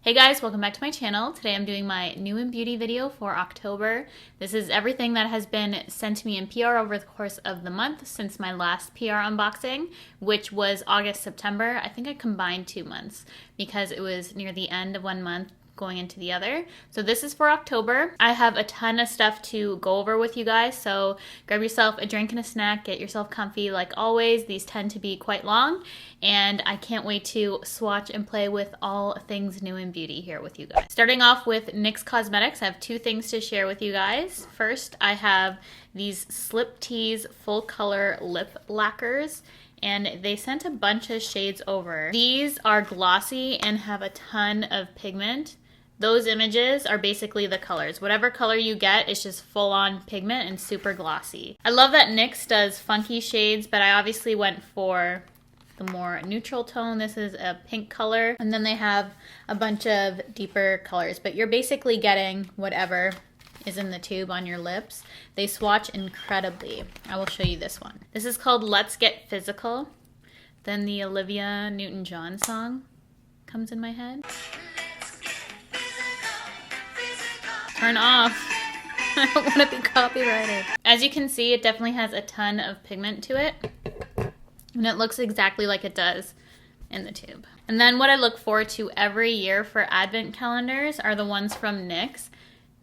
Hey guys, welcome back to my channel. Today I'm doing my new in beauty video for October. This is everything that has been sent to me in PR over the course of the month since my last PR unboxing, which was August, September. I think I combined 2 months because it was near the end of 1 month going into the other. So this is for October. I have a ton of stuff to go over with you guys, so grab yourself a drink and a snack, get yourself comfy like always. These tend to be quite long, and I can't wait to swatch and play with all things new in beauty here with you guys. Starting off with NYX Cosmetics, I have 2 things to share with you guys. First, I have these Slip Tease full color lip lacquers, and they sent a bunch of shades over. These are glossy and have a ton of pigment. Those images are basically the colors. Whatever color you get, it's just full on pigment and super glossy. I love that NYX does funky shades, but I obviously went for the more neutral tone. This is a pink color, and then they have a bunch of deeper colors, but you're basically getting whatever is in the tube on your lips. They swatch incredibly. I will show you this one. This is called Let's Get Physical. Then the Olivia Newton-John song comes in my head. Turn off. I don't want to be copyrighted. As you can see, it definitely has a ton of pigment to it, and it looks exactly like it does in the tube. And then what I look forward to every year for advent calendars are the ones from NYX.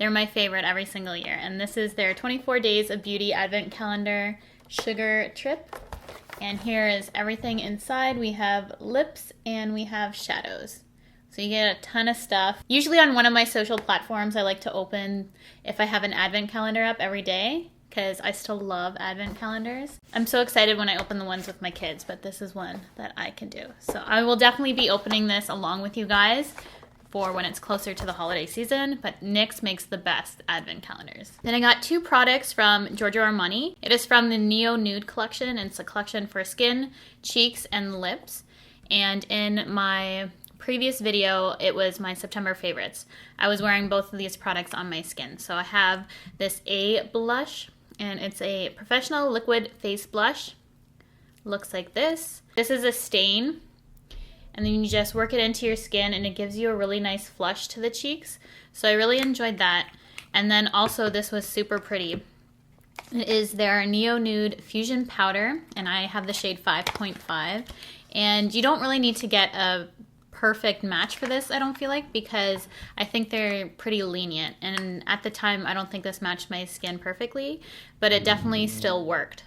They're my favorite every single year, and this is their 24 Days of Beauty Advent Calendar Sugar Trip. And here is everything inside. We have lips and we have shadows. So you get a ton of stuff. Usually on one of my social platforms, I like to open if I have an advent calendar up every day, because I still love advent calendars. I'm so excited when I open the ones with my kids, but this is one that I can do. So I will definitely be opening this along with you guys for when it's closer to the holiday season, but NYX makes the best advent calendars. Then I got 2 products from GIORGIO Armani. It is from the Neo Nude collection, and it's a collection for skin, cheeks, and lips. And in my previous video, it was my September favorites. I was wearing both of these products on my skin. So I have this A blush, and it's a professional liquid face blush. Looks like this. This is a stain, and then you just work it into your skin, and it gives you a really nice flush to the cheeks. So I really enjoyed that. And then also this was super pretty. It is their Neo Nude Fusion Powder, and I have the shade 5.5. And you don't really need to get a perfect match for this, I don't feel like, because I think they're pretty lenient, and at the time I don't think this matched my skin perfectly, but it definitely still worked.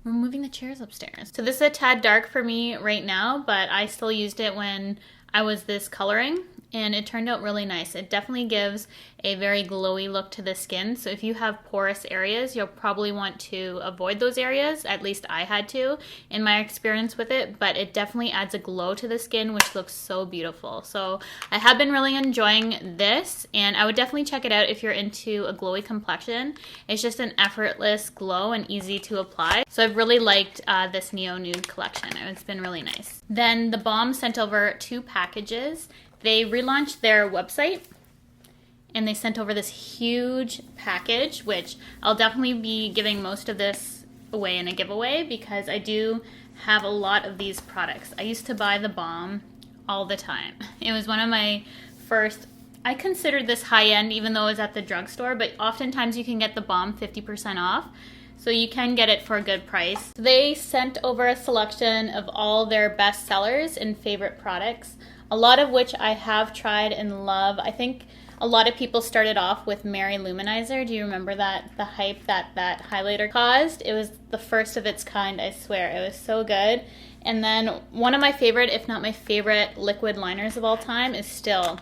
We're moving the chairs upstairs. So this is a tad dark for me right now, but I still used it when I was this coloring, and it turned out really nice. It definitely gives a very glowy look to the skin. So if you have porous areas, you'll probably want to avoid those areas. At least I had to in my experience with it, but it definitely adds a glow to the skin, which looks so beautiful. So I have been really enjoying this, and I would definitely check it out if you're into a glowy complexion. It's just an effortless glow and easy to apply. So I've really liked this Neo Nude collection. It's been really nice. Then the BALM sent over 2 packages. They relaunched their website, and they sent over this huge package, which I'll definitely be giving most of this away in a giveaway because I do have a lot of these products. I used to buy the BALM all the time. It was one of my first, I considered this high-end even though it was at the drugstore, but oftentimes you can get the BALM 50% off. So you can get it for a good price. They sent over a selection of all their best sellers and favorite products, a lot of which I have tried and love. I think a lot of people started off with Mary Luminizer. Do you remember that? The hype that that highlighter caused? It was the first of its kind, I swear. It was so good. And then one of my favorite, if not my favorite, liquid liners of all time is still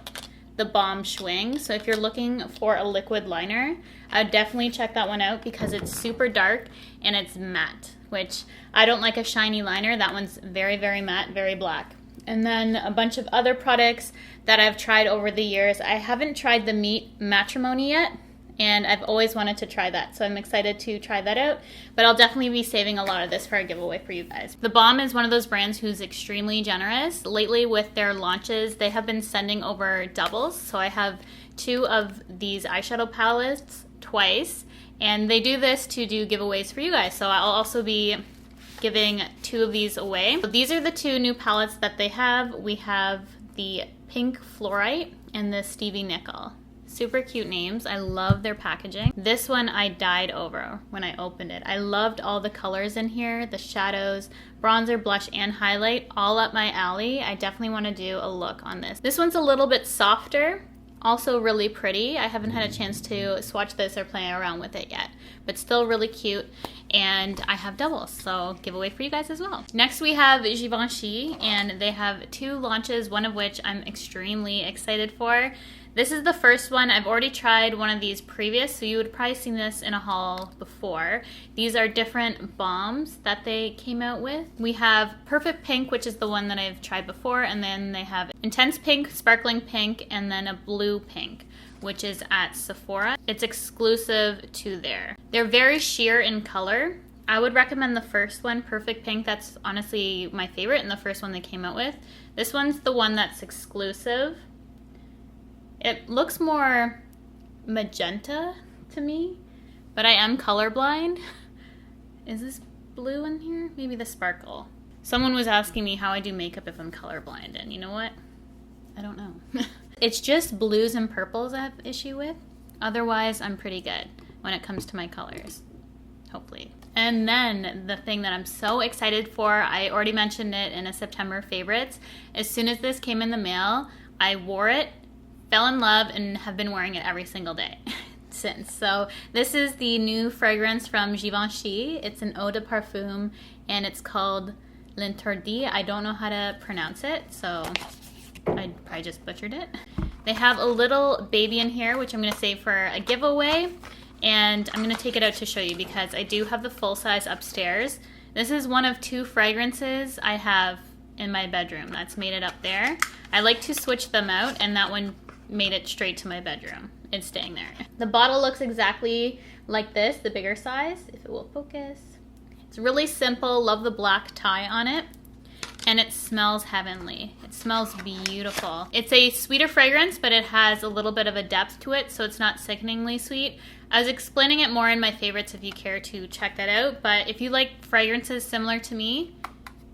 the BALM Schwing. So if you're looking for a liquid liner, I would definitely check that one out because it's super dark and it's matte, which I don't like a shiny liner. That one's very, very matte, very black. And then a bunch of other products that I've tried over the years. I haven't tried the Meet Matrimony yet, and I've always wanted to try that, so I'm excited to try that out, but I'll definitely be saving a lot of this for a giveaway for you guys. The BALM is one of those brands who's extremely generous. Lately with their launches, they have been sending over doubles, so I have 2 of these eyeshadow palettes twice, and they do this to do giveaways for you guys, so I'll also be giving 2 of these away. So these are the 2 new palettes that they have. We have the Pink Fluorite and the Stevie Nickel. Super cute names. I love their packaging. This one I died over when I opened it. I loved all the colors in here, the shadows, bronzer, blush, and highlight, all up my alley. I definitely want to do a look on this. This one's a little bit softer, also really pretty. I haven't had a chance to swatch this or play around with it yet, but still really cute. And I have doubles, so giveaway for you guys as well. Next we have Givenchy, and they have 2 launches, one of which I'm extremely excited for. This is the first one. I've already tried one of these previous, so you would probably seen this in a haul before. These are different balms that they came out with. We have Perfect Pink, which is the one that I've tried before, and then they have Intense Pink, Sparkling Pink, and then a Blue Pink, which is at Sephora. It's exclusive to there. They're very sheer in color. I would recommend the first one, Perfect Pink. That's honestly my favorite and the first one they came out with. This one's the one that's exclusive. It looks more magenta to me, but I am colorblind. Is this blue in here? Maybe the sparkle. Someone was asking me how I do makeup if I'm colorblind, and you know what? I don't know. It's just blues and purples I have issue with. Otherwise, I'm pretty good when it comes to my colors, hopefully. And then the thing that I'm so excited for, I already mentioned it in a September favorites. As soon as this came in the mail, I wore it, fell in love, and have been wearing it every single day since. So this is the new fragrance from Givenchy. It's an eau de parfum, and it's called L'Interdit. I don't know how to pronounce it, so I probably just butchered it. They have a little baby in here, which I'm going to save for a giveaway, and I'm going to take it out to show you because I do have the full size upstairs. This is one of 2 fragrances I have in my bedroom that's made it up there. I like to switch them out, and that one made it straight to my bedroom. It's staying there. The bottle looks exactly like this, the bigger size, if it will focus. It's really simple. Love the black tie on it. And it smells heavenly. It smells beautiful. It's a sweeter fragrance, but it has a little bit of a depth to it, so it's not sickeningly sweet. I was explaining it more in my favorites if you care to check that out, but if you like fragrances similar to me,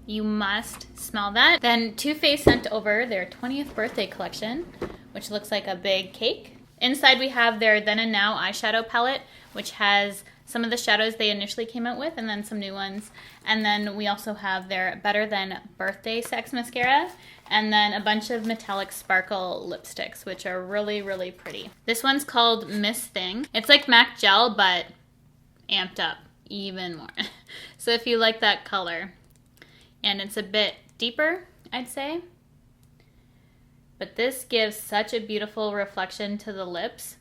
you must smell that. Then Too Faced sent over their 20th birthday collection, which looks like a big cake. Inside we have their Then and Now eyeshadow palette, which has some of the shadows they initially came out with and then some new ones. And then we also have their Better Than Birthday Sex Mascara, and then a bunch of metallic sparkle lipsticks, which are really, really pretty. This one's called Miss Thing. It's like MAC Gel, but amped up even more. So if you like that color, and it's a bit deeper, I'd say. But this gives such a beautiful reflection to the lips.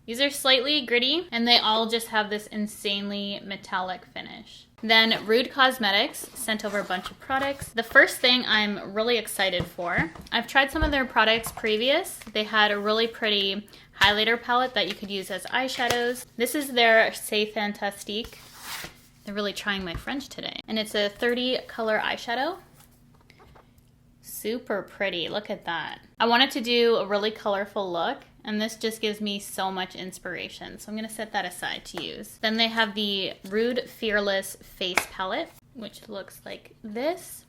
These are slightly gritty, and they all just have this insanely metallic finish. Then Rude Cosmetics sent over a bunch of products. The first thing I'm really excited for, I've tried some of their products previous. They had a really pretty highlighter palette that you could use as eyeshadows. This is their C'est Fantastique. They're really trying my French today. And it's a 30 color eyeshadow. Super pretty, look at that. I wanted to do a really colorful look, and this just gives me so much inspiration. So I'm gonna set that aside to use. Then they have the Rude Fearless Face Palette, which looks like this.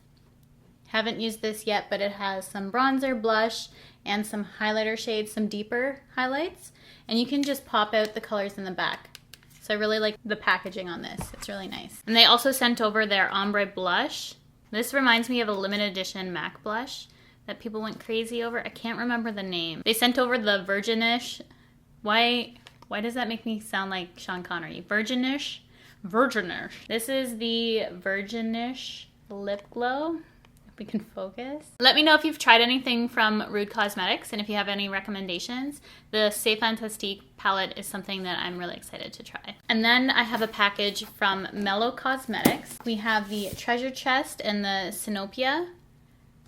Haven't used this yet, but it has some bronzer, blush, and some highlighter shades, some deeper highlights. And you can just pop out the colors in the back. So I really like the packaging on this. It's really nice. And they also sent over their Ombre Blush. This reminds me of a limited edition MAC blush that people went crazy over. I can't remember the name. They sent over the Virginish. Why does that make me sound like Sean Connery? Virginish? Virginish. This is the Virginish Lip Glow. If we can focus. Let me know if you've tried anything from Rude Cosmetics and if you have any recommendations. The C'est Fantastique palette is something that I'm really excited to try. And then I have a package from Mellow Cosmetics. We have the Treasure Chest and the Sinopia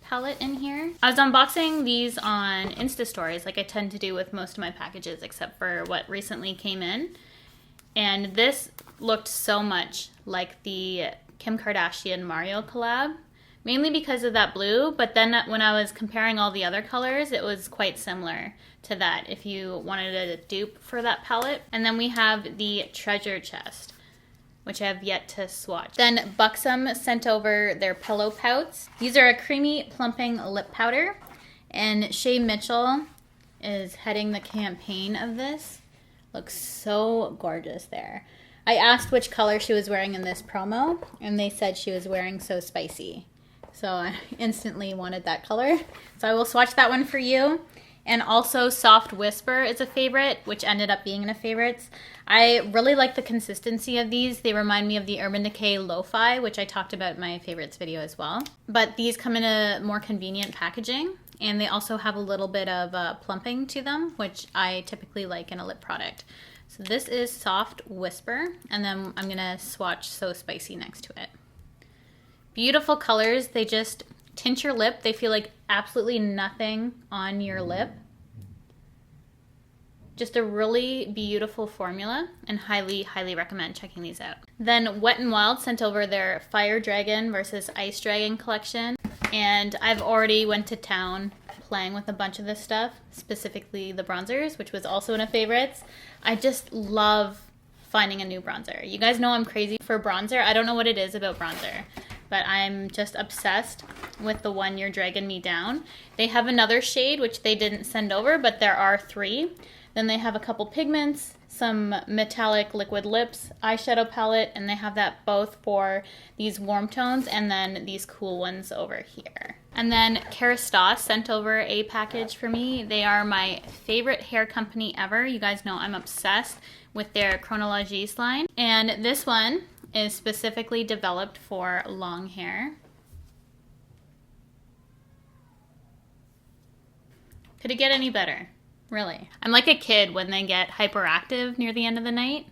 palette in here. I was unboxing these on Insta stories like I tend to do with most of my packages except for what recently came in. And this looked so much like the Kim Kardashian Mario collab. Mainly because of that blue, but then when I was comparing all the other colors, it was quite similar to that if you wanted a dupe for that palette. And then we have the Treasure Chest, which I have yet to swatch. Then BUXOM sent over their Pillow Pouts. These are a creamy plumping lip powder, And Shay Mitchell is heading the campaign of this. Looks so gorgeous there. I asked which color she was wearing in this promo, and they said she was wearing So Spicy. So I instantly wanted that color. So I will swatch that one for you. And also Soft Whisper is a favorite, which ended up being in a favorites. I really like the consistency of these. They remind me of the Urban Decay Lo-Fi, which I talked about in my favorites video as well. But these come in a more convenient packaging, and they also have a little bit of plumping to them, which I typically like in a lip product. So this is Soft Whisper, and then I'm gonna swatch So Spicy next to it. Beautiful colors. They just tint your lip. They feel like absolutely nothing on your lip. Just a really beautiful formula, and highly, highly recommend checking these out. Then Wet n Wild sent over their Fire Dragon versus Ice Dragon collection, and I've already went to town playing with a bunch of this stuff, specifically the bronzers, which was also in a favorites. I just love finding a new bronzer. You guys know I'm crazy for bronzer. I don't know what it is about bronzer, but I'm just obsessed with the one You're Dragging Me Down. They have another shade, which they didn't send over, but there are 3. Then they have a couple pigments, some metallic liquid lips, eyeshadow palette, and they have that both for these warm tones and then these cool ones over here. And then Kerastase sent over a package for me. They are my favorite hair company ever. You guys know I'm obsessed with their Chronologies line. And this one is specifically developed for long hair. Could it get any better? Really. I'm like a kid when they get hyperactive near the end of the night.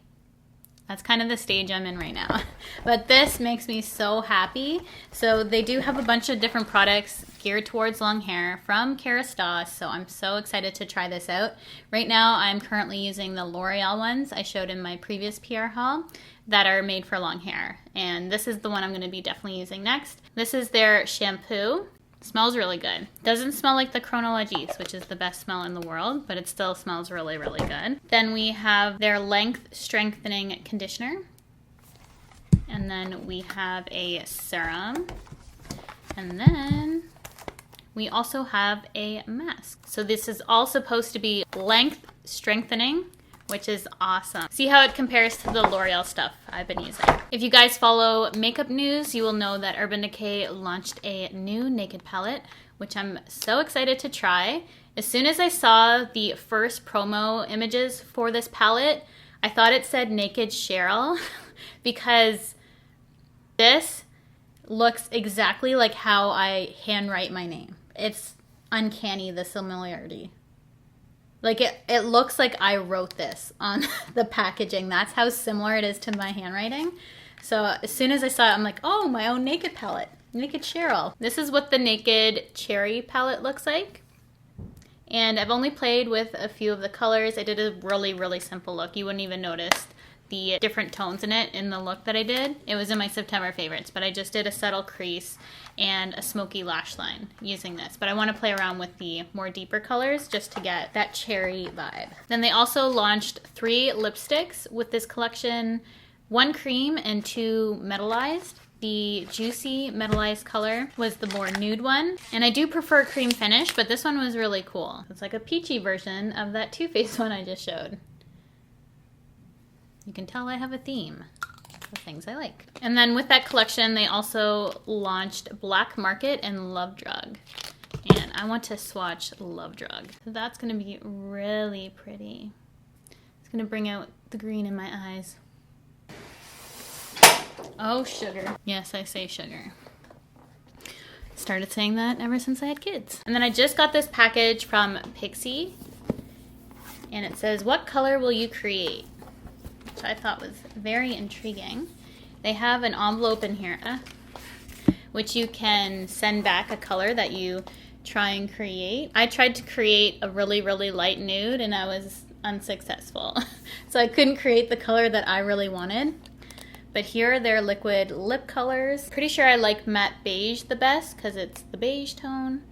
That's kind of the stage I'm in right now. But this makes me so happy. So they do have a bunch of different products geared towards long hair from Kerastase. So I'm so excited to try this out. Right now I'm currently using the L'Oreal ones I showed in my previous PR haul that are made for long hair. And this is the one I'm going to be definitely using next. This is their shampoo. Smells really good. Doesn't smell like the Chronologies, which is the best smell in the world, but it still smells really, really good. Then we have their Length Strengthening Conditioner. And then we have a serum. And then we also have a mask. So this is all supposed to be length strengthening, which is awesome. See how it compares to the L'Oreal stuff I've been using. If you guys follow makeup news, you will know that Urban Decay launched a new naked palette, which I'm so excited to try. As soon as I saw the first promo images for this palette, I thought it said Naked Cheryl because this looks exactly like how I handwrite my name. It's uncanny, the similarity. Like it looks like I wrote this on the packaging. That's how similar it is to my handwriting. So as soon as I saw it, I'm like, oh, my own naked palette, Naked Cheryl. This is what the Naked Cherry palette looks like. And I've only played with a few of the colors. I did a really, really simple look. You wouldn't even notice the different tones in it in the look that I did. It was in my September favorites, but I just did a subtle crease and a smoky lash line using this. But I want to play around with the more deeper colors just to get that cherry vibe. Then they also launched 3 lipsticks with this collection, 1 cream and 2 metallized. The Juicy metallized color was the more nude one. And I do prefer cream finish, but this one was really cool. It's like a peachy version of that Too Faced one I just showed. You can tell I have a theme of things I like. And then with that collection, they also launched Black Market and Love Drug. And I want to swatch Love Drug. That's gonna be really pretty. It's gonna bring out the green in my eyes. Oh, sugar. Yes, I say sugar. Started saying that ever since I had kids. And then I just got this package from Pixie. And it says, what color will you create? Which I thought was very intriguing. They have an envelope in here, which you can send back a color that you try and create. I tried to create a really, really light nude and I was unsuccessful. So I couldn't create the color that I really wanted. But here are their liquid lip colors. Pretty sure I like matte beige the best because it's the beige tone.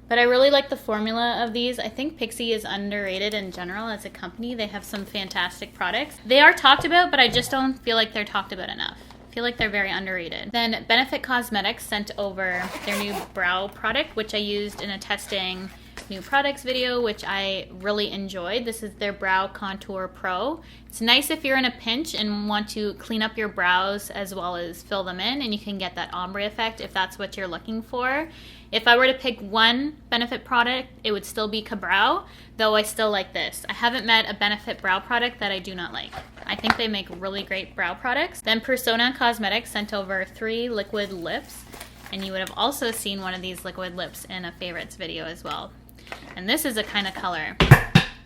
But I really like the formula of these. I think Pixie is underrated in general as a company. They have some fantastic products. They are talked about, but I just don't feel like they're talked about enough. I feel like they're very underrated. Then Benefit Cosmetics sent over their new brow product, which I used in a testing new products video, which I really enjoyed. This is their Brow Contour Pro. It's nice if you're in a pinch and want to clean up your brows as well as fill them in, and you can get that ombre effect if that's what you're looking for. If I were to pick one Benefit product, it would still be Ka-Brow, though I still like this. I haven't met a Benefit brow product that I do not like. I think they make really great brow products. Then Persona Cosmetics sent over 3 liquid lips, and you would have also seen one of these liquid lips in a favorites video as well. And this is a kind of color,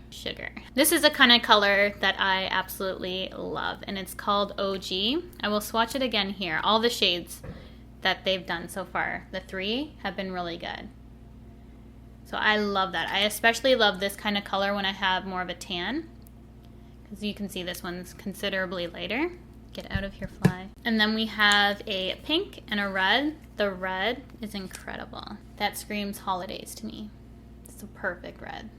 sugar. This is a kind of color that I absolutely love, and it's called OG. I will swatch it again here. All the shades that they've done so far, the 3 have been really good. So I love that. I especially love this kind of color when I have more of a tan, because you can see this one's considerably lighter. Get out of here, fly. And then we have a pink and a red. The red is incredible. That screams holidays to me. It's a perfect red.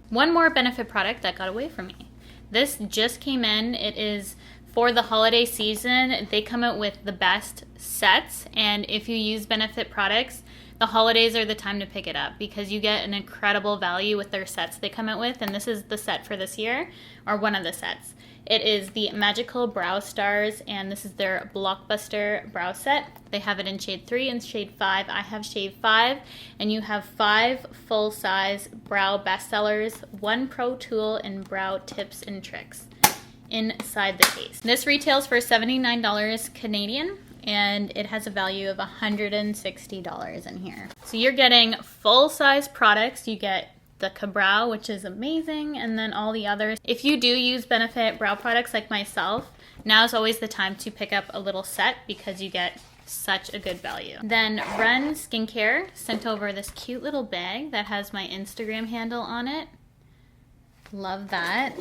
One more Benefit product that got away from me. This just came in. It is for the holiday season. They come out with the best sets, and if you use Benefit products, the holidays are the time to pick it up because you get an incredible value with their sets they come out with, and this is the set for this year, or one of the sets. It is the Magical Brow Stars, and this is their Blockbuster Brow Set. They have it in shade 3 and shade 5. I have shade 5, and you have 5 full-size brow bestsellers, 1 pro tool, and brow tips and tricks inside the case. This retails for $79 Canadian, and it has a value of $160 in here. So you're getting full-size products. You get the Ka-Brow, which is amazing, and then all the others. If you do use Benefit brow products like myself, now is always the time to pick up a little set because you get such a good value. Then Ren Skincare sent over this cute little bag that has my Instagram handle on it. Love that.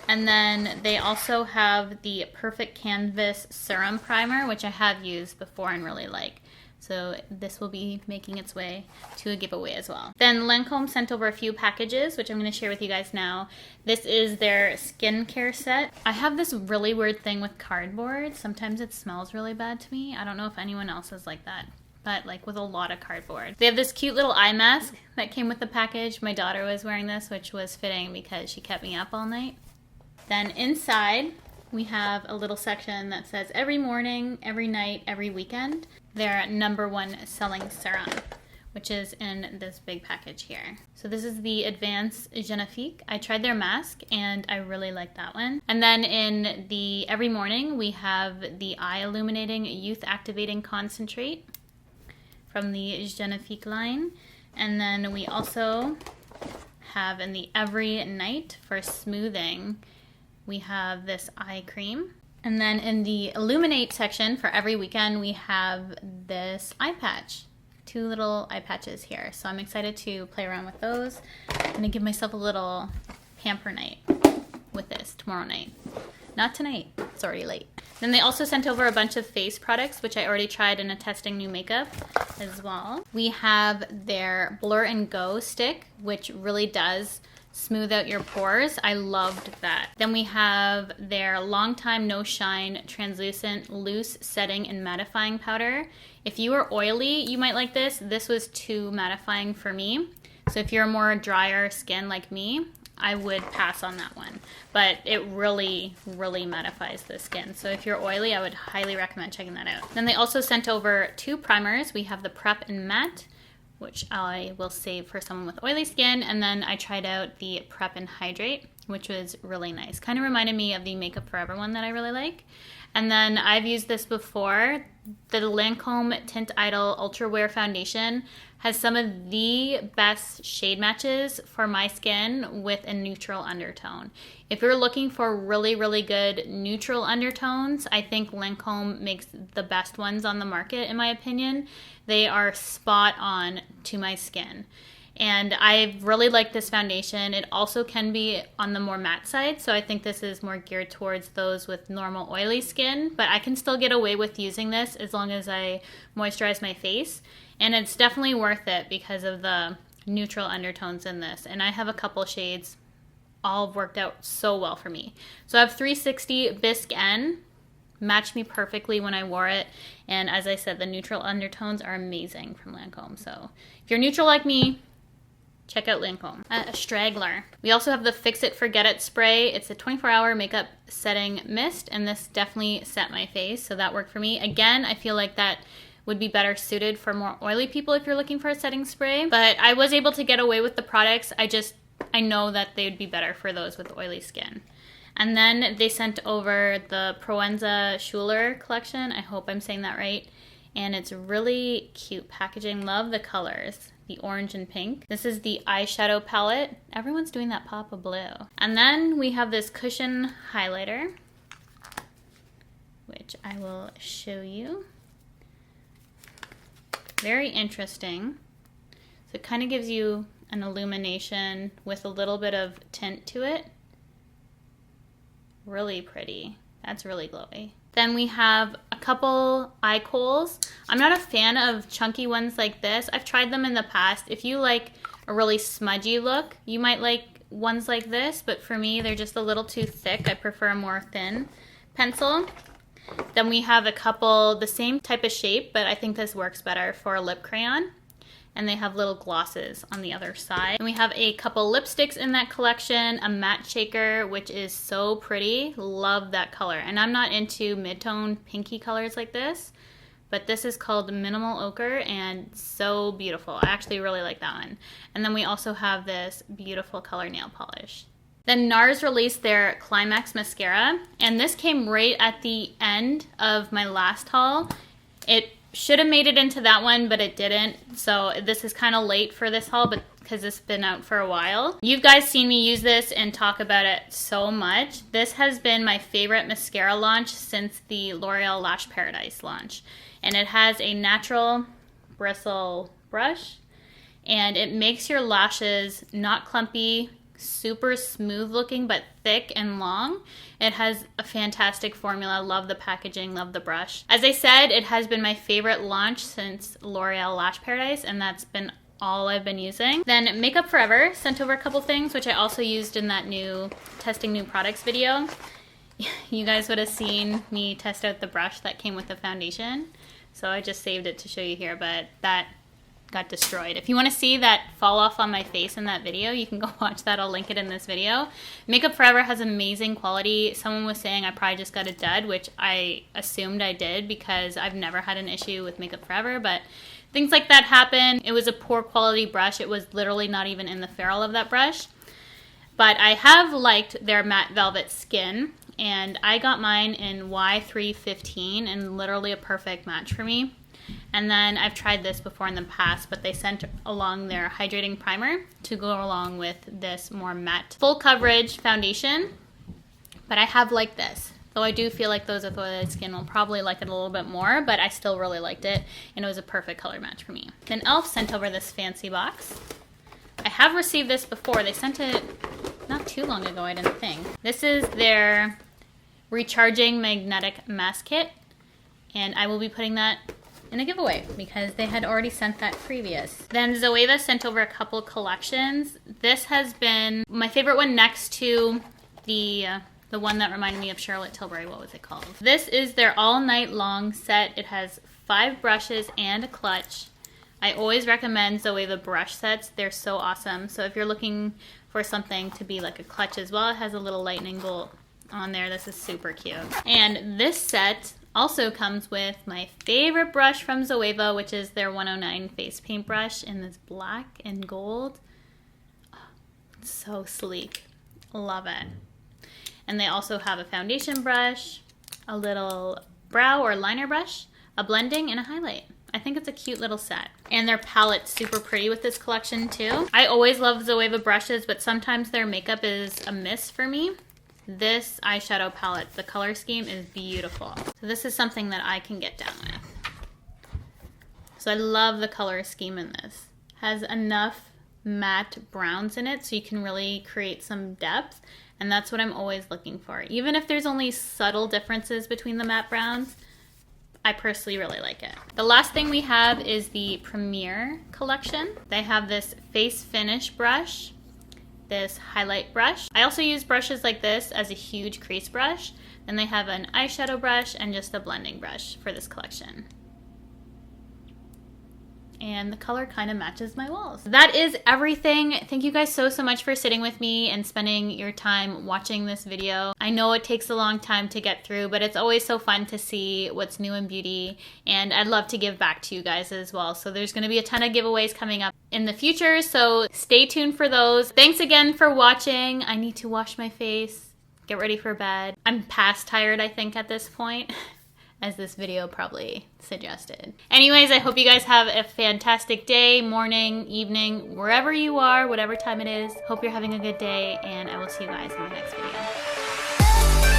And then they also have the Perfect Canvas Serum Primer, which I have used before and really like. So this will be making its way to a giveaway as well. Then LANCOME sent over a few packages, which I'm going to share with you guys now. This is their skincare set. I have this really weird thing with cardboard. Sometimes it smells really bad to me. I don't know if anyone else is like that, but like with a lot of cardboard. They have this cute little eye mask that came with the package. My daughter was wearing this, which was fitting because she kept me up all night. Then inside, we have a little section that says every morning, every night, every weekend. Their #1 selling serum, which is in this big package here. So this is the Advanced Genifique. I tried their mask and I really like that one. And then in the every morning, we have the Eye Illuminating Youth Activating Concentrate from the Genifique line. And then we also have in the every night for smoothing, we have this eye cream. And then in the Illuminate section for every weekend, we have this eye patch. 2 little eye patches here. So I'm excited to play around with those. I'm gonna give myself a little pamper night with this tomorrow night. Not tonight, it's already late. Then they also sent over a bunch of face products, which I already tried in a testing new makeup as well. We have their Blur and Go stick, which really does smooth out your pores. I loved that. Then we have their Long Time No Shine Translucent Loose Setting and Mattifying Powder. If you are oily, you might like this. This was too mattifying for me. So if you're more drier skin like me, I would pass on that one. But it really, really mattifies the skin. So if you're oily, I would highly recommend checking that out. Then they also sent over 2 primers. We have the Prep and Matte, which I will save for someone with oily skin. And then I tried out the Prep and Hydrate, which was really nice. Kind of reminded me of the Makeup Forever one that I really like. And then I've used this before. The Lancome Tint Idol Ultra Wear Foundation has some of the best shade matches for my skin with a neutral undertone. If you're looking for really, really good neutral undertones, I think Lancome makes the best ones on the market, in my opinion. They are spot on to my skin. And I really like this foundation. It also can be on the more matte side, so I think this is more geared towards those with normal oily skin, but I can still get away with using this as long as I moisturize my face. And it's definitely worth it because of the neutral undertones in this. And I have a couple shades, all worked out so well for me. So I have 360 Bisque N, matched me perfectly when I wore it. And as I said, the neutral undertones are amazing from Lancome. So if you're neutral like me, check out Lancome. A straggler. We also have the Fixit Forget It spray. It's a 24-hour makeup setting mist, and this definitely set my face, so that worked for me. Again, I feel like that would be better suited for more oily people if you're looking for a setting spray, but I was able to get away with the products. I know that they would be better for those with oily skin. And then they sent over the Proenza Schuler collection. I hope I'm saying that right. And it's really cute packaging. Love the colors, the orange and pink. This is the eyeshadow palette. Everyone's doing that pop of blue. And then we have this cushion highlighter, which I will show you. Very interesting. So it kind of gives you an illumination with a little bit of tint to it. Really pretty. That's really glowy. Then we have a couple eye kohls. I'm not a fan of chunky ones like this. I've tried them in the past. If you like a really smudgy look, you might like ones like this, but for me, they're just a little too thick. I prefer a more thin pencil. Then we have a couple, the same type of shape, but I think this works better for a lip crayon. And they have little glosses on the other side. And we have a couple lipsticks in that collection, a matte shaker, which is so pretty. Love that color. And I'm not into mid-tone pinky colors like this, but this is called Minimal Ochre and so beautiful. I actually really like that one. And then we also have this beautiful color nail polish. Then NARS released their Climax mascara, and this came right at the end of my last haul. It should have made it into that one, but it didn't. So this is kind of late for this haul, but because it's been out for a while. You guys seen me use this and talk about it so much. This has been my favorite mascara launch since the L'Oreal Lash Paradise launch. And it has a natural bristle brush, and it makes your lashes not clumpy, super smooth looking, but thick and long. It has a fantastic formula. Love the packaging, love the brush. As I said, it has been my favorite launch since L'Oreal Lash Paradise, and that's been all I've been using. Then Makeup Forever sent over a couple things, which I also used in that new testing new products video. You guys would have seen me test out the brush that came with the foundation, so I just saved it to show you here, but that got destroyed. If you want to see that fall off on my face in that video, you can go watch that. I'll link it in this video. Makeup Forever has amazing quality. Someone was saying I probably just got a dud, which I assumed I did because I've never had an issue with Makeup Forever, but things like that happen. It was a poor quality brush. It was literally not even in the ferrule of that brush. But I have liked their matte velvet skin, and I got mine in Y315, and literally a perfect match for me. And then I've tried this before in the past, but they sent along their hydrating primer to go along with this more matte full coverage foundation. But I have liked this, though I do feel like those with oily skin will probably like it a little bit more, but I still really liked it, and it was a perfect color match for me. Then e.l.f. sent over this fancy box. I have received this before. They sent it not too long ago, I didn't think. This is their recharging magnetic mask kit, and I will be putting that in a giveaway because they had already sent that previous. Then ZOEVA sent over a couple collections. This has been my favorite one next to the one that reminded me of Charlotte Tilbury. What was it called? This is their all night long set. It has 5 brushes and a clutch. I always recommend ZOEVA brush sets. They're so awesome. So if you're looking for something to be like a clutch as well, it has a little lightning bolt on there. This is super cute. And this set also comes with my favorite brush from ZOEVA, which is their 109 face paint brush in this black and gold. Oh, it's so sleek. Love it. And they also have a foundation brush, a little brow or liner brush, a blending, and a highlight. I think it's a cute little set. And their palette's super pretty with this collection too. I always love ZOEVA brushes, but sometimes their makeup is a miss for me. This eyeshadow palette, the color scheme is beautiful. So this is something that I can get down with. So I love the color scheme in this. Has enough matte browns in it so you can really create some depth, and that's what I'm always looking for. Even if there's only subtle differences between the matte browns, I personally really like it. The last thing we have is the Premier collection. They have this face finish brush, this highlight brush. I also use brushes like this as a huge crease brush. Then they have an eyeshadow brush and just a blending brush for this collection. and the color kind of matches my walls. That is everything. Thank you guys so much for sitting with me and spending your time watching this video. I know it takes a long time to get through, but it's always so fun to see what's new in beauty, and I'd love to give back to you guys as well. So there's going to be a ton of giveaways coming up in the future, so stay tuned for those. Thanks again for watching. I need to wash my face, get ready for bed. I'm past tired, I think, at this point. As this video probably suggested. Anyways, I hope you guys have a fantastic day, morning, evening, wherever you are, whatever time it is. Hope you're having a good day, and I will see you guys in the next video.